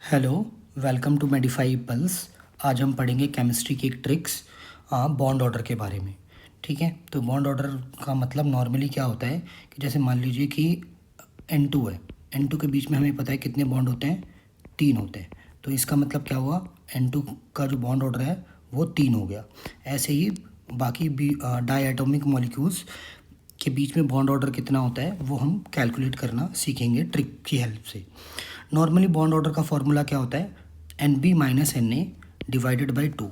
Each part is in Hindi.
Hello, welcome to Medify pulse. आज हम पढ़ेंगे केमिस्ट्री की एक ट्रिक्स बॉन्ड ऑर्डर के बारे में। ठीक है, तो बॉन्ड ऑर्डर का मतलब नॉर्मली क्या होता है कि जैसे मान लीजिए कि N2 है। N2 के बीच में हमें पता है कितने बॉन्ड होते हैं, 3 होते हैं। तो इसका मतलब क्या हुआ, N2 का जो बॉन्ड ऑर्डर है वो 3 हो गया। ऐसे ही बाकी भी डाई एटॉमिक मॉलिक्यूल्स के बीच में बॉन्ड ऑर्डर कितना होता है वो हम कैलकुलेट करना सीखेंगे ट्रिक की हेल्प से। नॉर्मली बॉन्ड ऑर्डर का फॉर्मूला क्या होता है, NB minus NA divided by 2।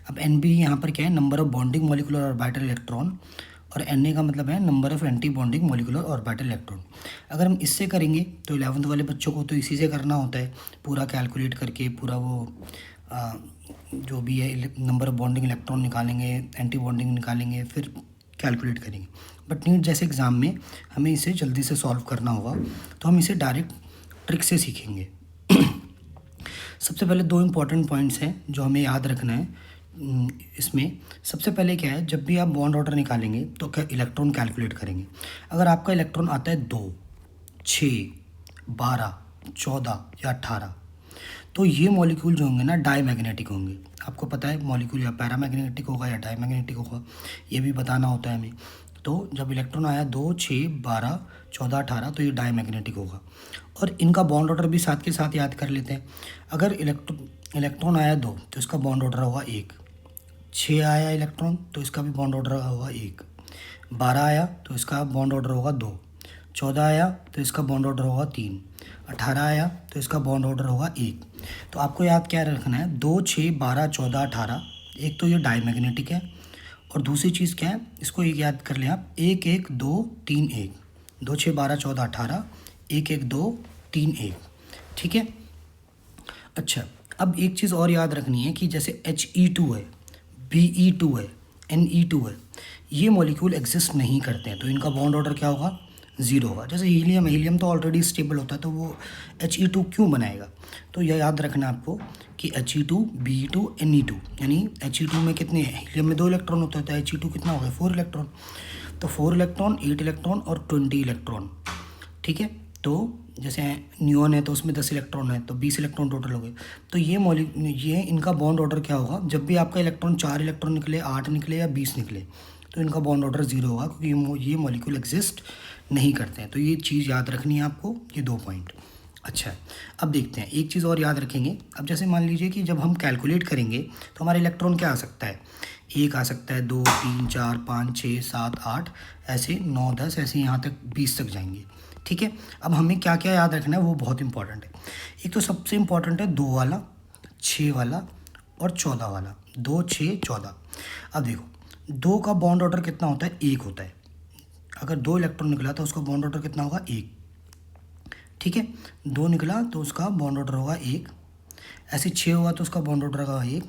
अब NB यहाँ पर क्या है, number of bonding molecular orbital electron, और NA का मतलब है number of anti bonding molecular orbital electron. अगर हम इससे करेंगे तो 11th वाले बच्चों को तो इसी से करना होता है, पूरा कैलकुलेट करके पूरा वो जो भी है नंबर ऑफ बॉन्डिंग इलेक्ट्रॉन निकालेंगे, एंटी बॉन्डिंग निकालेंगे, फिर कैलकुलेट करेंगे। बट नीट जैसे एग्ज़ाम में हमें इसे जल्दी से सॉल्व करना होगा, तो हम इसे डायरेक्ट ट्रिक से सीखेंगे। सबसे पहले दो इम्पॉर्टेंट पॉइंट्स हैं जो हमें याद रखना है। इसमें सबसे पहले क्या है, जब भी आप बॉन्ड ऑर्डर निकालेंगे तो क्या इलेक्ट्रॉन कैलकुलेट करेंगे। अगर आपका इलेक्ट्रॉन आता है 2, 6, 12, 14 या 18, तो ये मॉलिक्यूल जो होंगे ना डाईमैग्नेटिक होंगे। आपको पता है मॉलिक्यूल या पैरामैग्नेटिक होगा या डाईमैग्नेटिक होगा, ये भी बताना होता है हमें। तो जब इलेक्ट्रॉन आया 2, 6, 12, 14, 18, तो ये डाईमैग्नेटिक होगा। और इनका बॉन्ड ऑर्डर भी साथ के साथ याद कर लेते हैं। अगर इलेक्ट्रॉन आया 2 तो इसका बॉन्ड ऑर्डर होगा 1, 6 आया इलेक्ट्रॉन तो इसका भी बॉन्ड ऑर्डर होगा 1, 12 आया तो इसका बॉन्ड ऑर्डर होगा 2, 14 आया तो इसका बॉन्ड ऑर्डर होगा 3, 18 आया तो इसका बॉन्ड ऑर्डर होगा 1। तो आपको याद क्या रखना है, 2, 6, 12, 14, 18, एक तो ये डाईमैग्नेटिक है, और दूसरी चीज़ क्या है, इसको एक याद कर लें आप, 1, 1, 2, 3, 1, 2, 6, 12, 14, 18, 1, 1, 2, 3, 1। ठीक है। अच्छा, अब एक चीज़ और याद रखनी है कि जैसे He2 है, Be2 है, Ne2 है, ये मॉलिक्यूल एग्जिस्ट नहीं करते हैं, तो इनका बॉन्ड ऑर्डर क्या होगा, 0 होगा। जैसे हीलियम तो ऑलरेडी स्टेबल होता है, तो वो He2 क्यों बनाएगा। तो यह याद रखना है आपको कि He2, Be2, Ne2, यानी He2 में कितने, हीलियम में 2 इलेक्ट्रॉन होता है, तो He2 कितना होगा, 4 इलेक्ट्रॉन। तो 4 इलेक्ट्रॉन, 8 इलेक्ट्रॉन और 20 इलेक्ट्रॉन। ठीक है। तो जैसे न्यूऑन है तो उसमें 10 इलेक्ट्रॉन है, तो 20 इलेक्ट्रॉन टोटल हो गए। तो ये इनका बॉन्ड ऑर्डर क्या होगा, जब भी आपका इलेक्ट्रॉन 4 इलेक्ट्रॉन निकले, 8 निकले या 20 निकले, तो इनका बॉन्ड ऑर्डर 0 होगा, क्योंकि ये मॉलिक्यूल एग्जिस्ट नहीं करते हैं। तो ये चीज़ याद रखनी है आपको, ये 2 पॉइंट। अच्छा, अब देखते हैं एक चीज़ और याद रखेंगे। अब जैसे मान लीजिए कि जब हम कैलकुलेट करेंगे तो हमारा इलेक्ट्रॉन क्या आ सकता है, 1 आ सकता है, 2, 3, 4, 5, 6, 7, 8, ऐसे 9, 10, ऐसे यहाँ तक 20 तक जाएंगे। ठीक है। अब हमें क्या क्या याद रखना है वो बहुत इंपॉर्टेंट है। एक तो सबसे इंपॉर्टेंट है 2 वाला, 6 वाला और 14 वाला, 2, 6, 14। अब देखो 2 का बॉन्ड ऑर्डर कितना होता है, 1 होता है। अगर 2 इलेक्ट्रॉन निकला तो उसका बॉन्ड ऑर्डर कितना होगा, 1। ठीक है, 2 निकला तो उसका बॉन्ड ऑर्डर होगा 1। ऐसे 6 हुआ तो उसका बॉन्ड ऑर्डर होगा 1,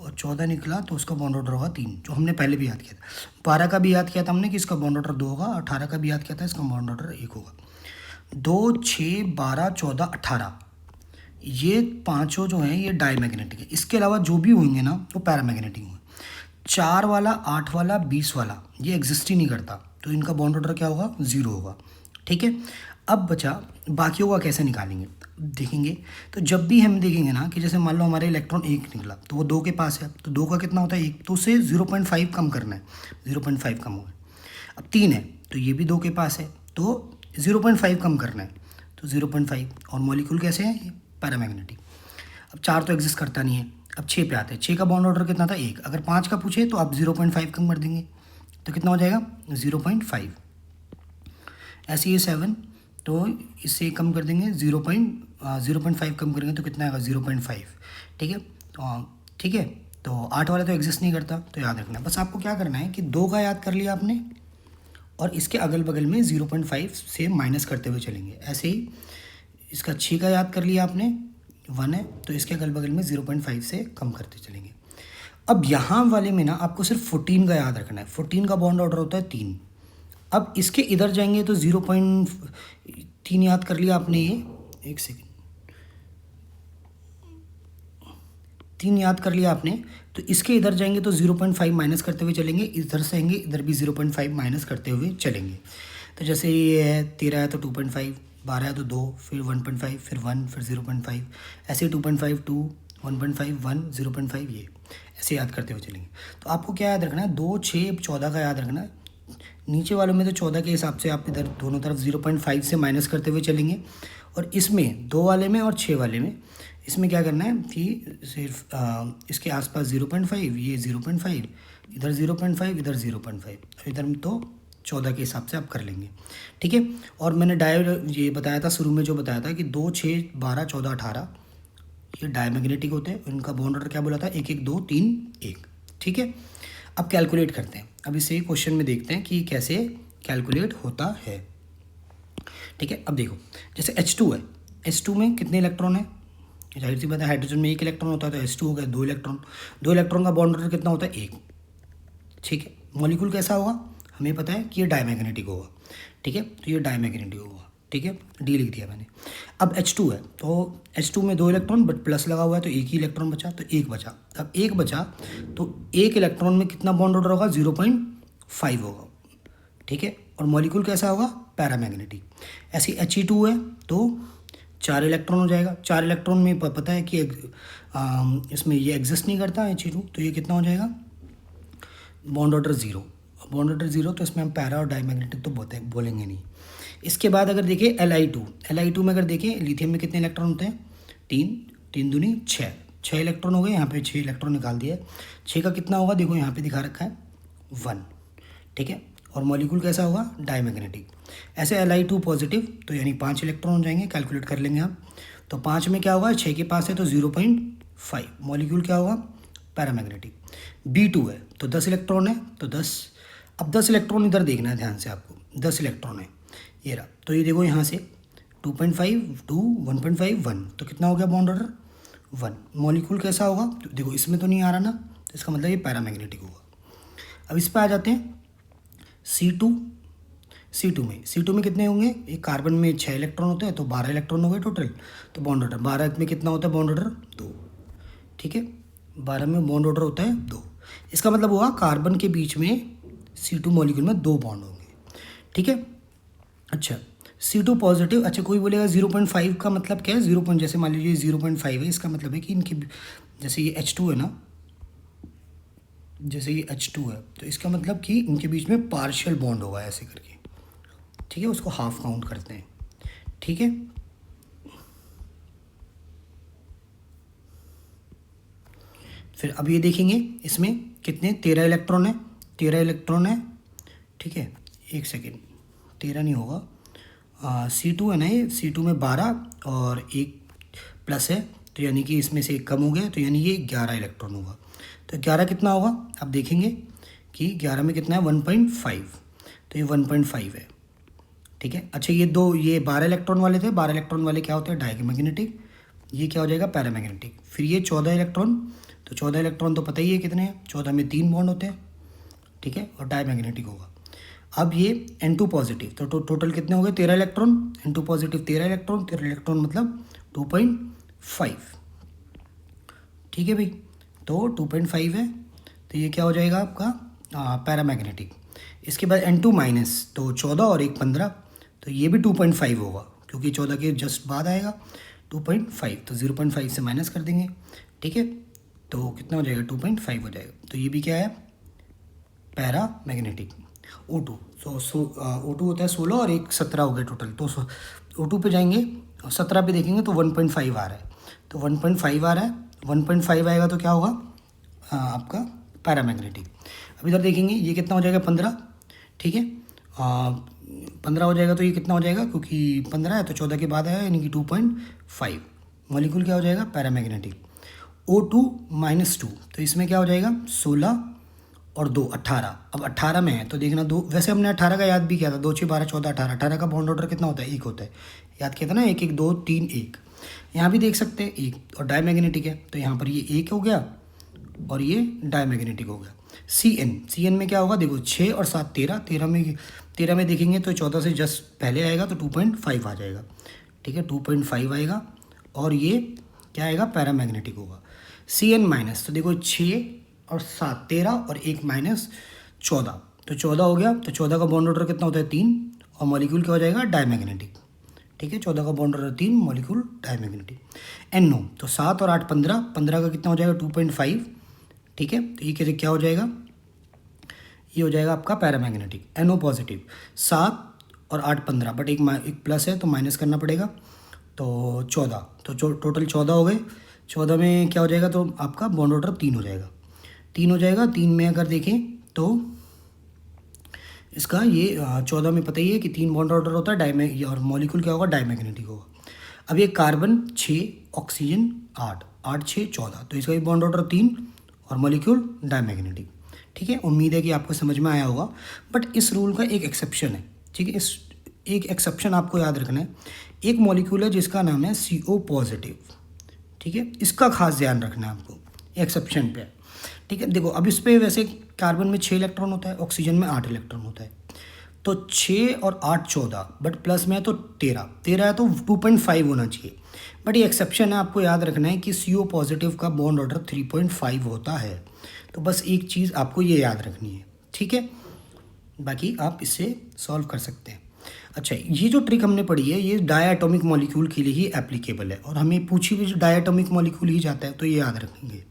और 14 निकला तो उसका बॉन्ड ऑर्डर होगा 3, जो हमने पहले भी याद किया था। 12 का भी याद किया था हमने कि इसका बॉन्ड ऑर्डर 2 होगा, 18 का भी याद किया था इसका बॉन्ड ऑर्डर 1 होगा। 2, 6, 12, 14, 18, ये पांचों जो हैं ये डाईमैग्नेटिक है। इसके अलावा जो भी होंगे ना वो पैरामैग्नेटिक होंगे। 4 वाला, 8 वाला, 20 वाला ये एग्जिस्ट ही नहीं करता, तो इनका बॉन्ड ऑर्डर क्या होगा, 0 होगा। ठीक है। अब बचा बाकियों का कैसे निकालेंगे, देखेंगे। तो जब भी हम देखेंगे ना कि जैसे मान लो हमारे इलेक्ट्रॉन 1 निकला तो वो 2 के पास है, तो 2 का कितना होता है, 1, तो उसे 0.5 कम करना है, 0.5 कम होगा। अब 3 है तो ये भी 2 के पास है, तो 0.5 कम करना है, तो 0.5। और मॉलिक्यूल कैसे है, ये पैरामैग्नेटिक। अब 4 तो एग्जिस्ट करता नहीं है। अब 6 पे आते हैं, 6 का बॉन्ड ऑर्डर कितना था, 1। अगर 5 का पूछे तो आप 0.5 कम कर देंगे, तो कितना हो जाएगा, 0.5। ऐसे ये 7, तो इससे कम कर देंगे, 0.5 कम करेंगे तो कितना आएगा, 0.5। ठीक है। ठीक है, तो 8 वाला तो एग्जिस्ट नहीं करता, तो याद रखना। बस आपको क्या करना है कि 2 का याद कर लिया आपने, और इसके अगल बगल में 0.5 से माइनस करते हुए चलेंगे। ऐसे ही इसका 6 का याद कर लिया आपने, 1 है तो इसके अगल बगल में 0.5 से कम करते चलेंगे। अब यहाँ वाले में ना आपको सिर्फ 14 का याद रखना है। 14 का बॉन्ड ऑर्डर होता है 3। अब इसके इधर जाएंगे तो 0.3 याद कर लिया आपने, ये 1 सेकेंड, 3 याद कर लिया आपने, तो इसके इधर जाएंगे तो 0.5 माइनस करते हुए चलेंगे, इधर से आएंगे इधर भी 0.5 माइनस करते हुए चलेंगे। तो जैसे ये है 13 है तो 2.5, 12 है तो 2, फिर 1.5, फिर 1, फिर 0.5, ऐसे 2.5, 2, 1.5, 1, 0.5, ये ऐसे याद करते हुए चलेंगे। तो आपको क्या याद रखना है, 2, 6, 14 का याद रखना है। नीचे वालों में तो 14 के हिसाब से आप इधर दोनों तरफ 0.5 से माइनस करते हुए चलेंगे, और इसमें 2 वाले में और 6 वाले में इसमें क्या करना है कि सिर्फ इसके आसपास 0.5, ये 0.5, इधर 0.5, इधर 0.5, इधर तो 14 के हिसाब से आप कर लेंगे, ठीक है। और मैंने ये बताया था शुरू में, जो बताया था कि 2, 6, 12, 14, 18 ये डायमैग्नेटिक होते हैं। इनका बॉन्ड ऑर्डर क्या बोला था, 1, 1, 2, 3, 1, ठीक है। अब कैलकुलेट करते हैं, अब इसे क्वेश्चन में देखते हैं कि कैसे कैलकुलेट होता है, ठीक है। अब देखो, जैसे H2 है, H2 में कितने इलेक्ट्रॉन है, जाहिर सी बात है हाइड्रोजन में 1 इलेक्ट्रॉन होता है, तो H2 हो गया 2 इलेक्ट्रॉन। 2 इलेक्ट्रॉन का बॉन्ड ऑर्डर कितना होता है, 1, ठीक है। मॉलिक्यूल कैसा होगा, हमें पता है कि ये डायमैग्नेटिक होगा, ठीक है। तो ये डायमैग्नेटिक होगा, ठीक है, डी लिख दिया मैंने। अब H2 है, तो H2 में 2 इलेक्ट्रॉन बट प्लस लगा हुआ है, तो 1 ही इलेक्ट्रॉन बचा, तो 1 बचा। अब 1 बचा तो 1 इलेक्ट्रॉन में कितना बॉन्ड ऑर्डर होगा, 0.5 होगा, ठीक है। और मॉलिक्यूल कैसा होगा, पैरामैग्नेटिक। ऐसे He2 है तो 4 इलेक्ट्रॉन हो जाएगा। 4 इलेक्ट्रॉन में पता है कि इसमें ये एग्जिस्ट नहीं करता He2, तो ये कितना हो जाएगा, बॉन्ड ऑर्डर 0। बॉन्ड ऑर्डर 0 तो इसमें हम पैरा और डायमैग्नेटिक तो बोलेंगे नहीं। इसके बाद अगर देखें Li2 में अगर देखें लिथियम में कितने इलेक्ट्रॉन होते हैं, 3, 3 दूनी 6 इलेक्ट्रॉन हो गए। यहाँ पे 6 इलेक्ट्रॉन निकाल दिया है। 6 का कितना होगा, देखो यहाँ पे दिखा रखा है 1, ठीक है। और मॉलिक्यूल कैसा होगा, डायमैग्नेटिक। ऐसे Li2 पॉजिटिव, तो यानी 5 इलेक्ट्रॉन हो जाएंगे, कैलकुलेट कर लेंगे हम। तो 5 में क्या होगा, 6 के पास है तो 0.5, मॉलिक्यूल क्या होगा, पैरामैग्नेटिक। B2 है तो 10 इलेक्ट्रॉन है, तो 10। अब 10 इलेक्ट्रॉन इधर देखना है ध्यान से आपको, 10 इलेक्ट्रॉन है ये रहा। तो ये देखो यहाँ से 2.5, 2, 1.5, 1, तो कितना हो गया बॉन्ड ऑर्डर, 1। मॉलिक्यूल कैसा होगा, तो देखो इसमें तो नहीं आ रहा ना, तो इसका मतलब ये पैरामैग्नेटिक होगा। अब इस पर आ जाते हैं C2 में कितने होंगे, एक कार्बन में 6 इलेक्ट्रॉन होते हैं, तो 12 इलेक्ट्रॉन हो गए टोटल। तो बॉन्ड ऑर्डर 12 में कितना होता है, बॉन्ड ऑर्डर 2, ठीक है। 12 में बॉन्ड ऑर्डर होता है 2। इसका मतलब हुआ कार्बन के बीच में C2 मॉलिक्यूल में 2 बॉन्ड होंगे, ठीक है। अच्छा, C2 पॉजिटिव। अच्छा, कोई बोलेगा 0.5 का मतलब क्या है, 0. जैसे मान लीजिए 0.5 है, इसका मतलब है कि इनके जैसे ये H2 है ना, जैसे ये H2 है, तो इसका मतलब कि इनके बीच में पार्शियल बॉन्ड होगा ऐसे करके, ठीक है। उसको हाफ काउंट करते हैं, ठीक है। फिर अब ये देखेंगे इसमें कितने, 13 इलेक्ट्रॉन है, 13 इलेक्ट्रॉन है, ठीक है। एक सेकेंड, 13 नहीं होगा, C2 है ना, ये C2 में 12 और 1 प्लस है, तो यानी कि इसमें से 1 कम हो गया, तो यानी ये 11 इलेक्ट्रॉन होगा। तो 11 कितना होगा, अब देखेंगे कि 11 में कितना है, 1.5, तो ये 1.5 है, ठीक है। अच्छा, ये 12 इलेक्ट्रॉन वाले थे, 12 इलेक्ट्रॉन वाले क्या होते हैं, डायमैग्नेटिक। ये क्या हो जाएगा, पैरामैग्नेटिक। फिर ये 14 इलेक्ट्रॉन, तो 14 इलेक्ट्रॉन तो पता ही है कितने हैं, 14 में 3 बॉन्ड होते हैं, ठीक है, और डायमैग्नेटिक होगा। अब ये N2 पॉजिटिव, तो टोटल कितने हो गए, 13 electron. N2 positive 13 electron, 13 electron मतलब 2.5, ठीक है भाई। तो 2.5 है, तो ये क्या हो जाएगा आपका, पैरामैग्नेटिक। इसके बाद N2 माइनस, तो 14 और 1 15, तो ये भी 2.5 होगा, क्योंकि 14 के जस्ट बाद आएगा 2.5, तो 0.5 से माइनस कर देंगे, ठीक है। तो कितना हो जाएगा, 2.5 हो जाएगा। तो ये भी क्या है, पैरामैग्नेटिक। O2, O2 होता है 16 और 1 17 हो गए टोटल। तो O2 पे जाएंगे और 17 पे देखेंगे तो 1.5 आ रहा है, तो 1.5 आ रहा है, 1.5 आएगा तो क्या होगा, आपका पैरामैग्नेटिक। अब इधर देखेंगे ये कितना हो जाएगा, 15, ठीक है। 15 हो जाएगा, तो ये कितना हो जाएगा, क्योंकि 15 है तो 14 के बाद आया, यानी कि 2.5। मॉलिक्यूल क्या हो जाएगा, पैरामैग्नेटिक। O2 - 2, तो इसमें क्या हो जाएगा, 16 और 2 18। अब 18 में है तो देखना 2, वैसे हमने 18 का याद भी किया था, 2 6 12 14 18। 18 का बॉन्ड ऑर्डर कितना होता है, 1 होता है, याद किया था ना, 1 1 2 3 1। यहाँ भी देख सकते हैं 1, और डायमैग्नेटिक है, तो यहाँ पर ये 1 हो गया और ये डायमैग्नेटिक हो गया। CN में क्या होगा, देखो 6 और 7 13, 13 में देखेंगे तो 14 से जस्ट पहले आएगा, तो 2.5 आ जाएगा, ठीक है, 2.5 आएगा। और ये क्या आएगा, पैरामैग्नेटिक होगा। CN माइनस, तो देखो 6 और 7 13 और 1 माइनस 14, तो 14 हो गया। तो 14 का बॉन्ड ऑर्डर कितना होता है, 3, और मॉलिक्यूल क्या हो जाएगा, डायमैग्नेटिक, ठीक है, 14 का bond order 3, molecule diamagnetic. NO तो 7 और 8 15, 15 का कितना हो जाएगा 2.5, ठीक है। तो ये कैसे क्या हो जाएगा, ये हो जाएगा आपका पैरामैग्नेटिक, NO पॉजिटिव। 7 और 8 15, बट एक प्लस है तो माइनस करना पड़ेगा, तो 14, तो टोटल 14 हो गए। 14 में क्या हो जाएगा, तो आपका बॉन्ड ऑर्डर 3 हो जाएगा, 3 हो जाएगा। 3 में अगर देखें तो इसका ये 14 में पता ही है कि 3 बॉन्ड ऑर्डर होता है, और मॉलिक्यूल क्या होगा, डायमैग्नेटिक होगा। अब ये कार्बन 6, ऑक्सीजन 8, 8 6 14, तो इसका भी बॉन्ड ऑर्डर 3 और मॉलिक्यूल डायमैग्नेटिक, ठीक है। उम्मीद है कि आपको समझ में आया होगा, बट इस रूल का एक एक्सेप्शन है, ठीक है। इस एक एक्सेप्शन आपको याद रखना है, एक मॉलिक्यूल है जिसका नाम है CO पॉजिटिव, ठीक है, इसका खास ध्यान रखना है आपको, एक्सेप्शन पे, ठीक है। देखो अब इस पे वैसे कार्बन में 6 इलेक्ट्रॉन होता है, ऑक्सीजन में 8 इलेक्ट्रॉन होता है, तो 6 और 8 14, बट प्लस में है तो 13 है तो 2.5 होना चाहिए, बट ये एक्सेप्शन है, आपको याद रखना है कि CO पॉजिटिव का बॉन्ड ऑर्डर 3.5 होता है। तो बस एक चीज़ आपको ये याद रखनी है, ठीक है, बाकी आप इससे सॉल्व कर सकते हैं। अच्छा, ये जो ट्रिक हमने पढ़ी है ये डायटोमिक मॉलिक्यूल के लिए ही एप्लीकेबल है, और हमें पूछी भी डायटोमिक मॉलिक्यूल ही जाता है, तो ये याद रखेंगे।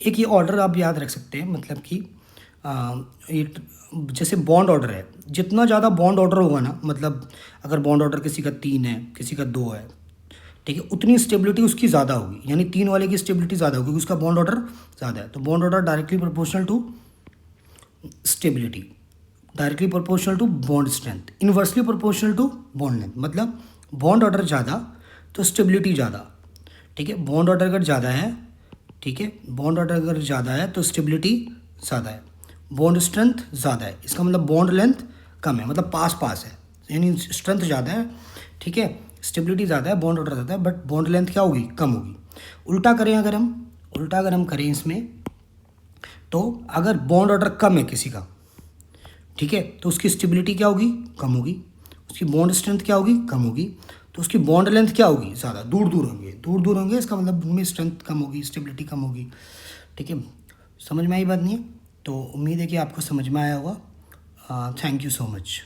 एक ये ऑर्डर आप याद रख सकते हैं, मतलब कि ये जैसे बॉन्ड ऑर्डर है, जितना ज़्यादा बॉन्ड ऑर्डर होगा ना, मतलब अगर बॉन्ड ऑर्डर किसी का 3 है, किसी का 2 है, ठीक है, उतनी स्टेबिलिटी उसकी ज़्यादा होगी, यानी 3 वाले की स्टेबिलिटी ज़्यादा होगी क्योंकि उसका बॉन्ड ऑर्डर ज़्यादा है। तो bond order directly proportional to stability, directly proportional to bond strength, inversely proportional to bond length. मतलब बॉन्ड ऑर्डर ज़्यादा तो स्टेबिलिटी ज़्यादा, ठीक है। बॉन्ड ऑर्डर अगर ज़्यादा है, ठीक है, बॉन्ड ऑर्डर अगर ज़्यादा है तो स्टेबिलिटी ज़्यादा है, बॉन्ड स्ट्रेंथ ज़्यादा है, इसका मतलब बॉन्ड लेंथ कम है, मतलब पास पास है, यानी स्ट्रेंथ ज़्यादा है, ठीक है, स्टेबिलिटी ज़्यादा है, बॉन्ड ऑर्डर ज़्यादा है, बट बॉन्ड लेंथ क्या होगी, कम होगी। उल्टा करें, अगर हम करें इसमें, तो अगर बॉन्ड ऑर्डर कम है किसी का, ठीक है, तो उसकी स्टेबिलिटी क्या होगी, कम होगी, उसकी बॉन्ड स्ट्रेंथ क्या होगी, कम होगी, तो उसकी बॉन्ड लेंथ क्या होगी, ज़्यादा, दूर दूर होंगे, इसका मतलब उनमें स्ट्रेंथ कम होगी, स्टेबिलिटी कम होगी, ठीक है। समझ में आई बात नहीं है, तो उम्मीद है कि आपको समझ में आया होगा। Thank you so much.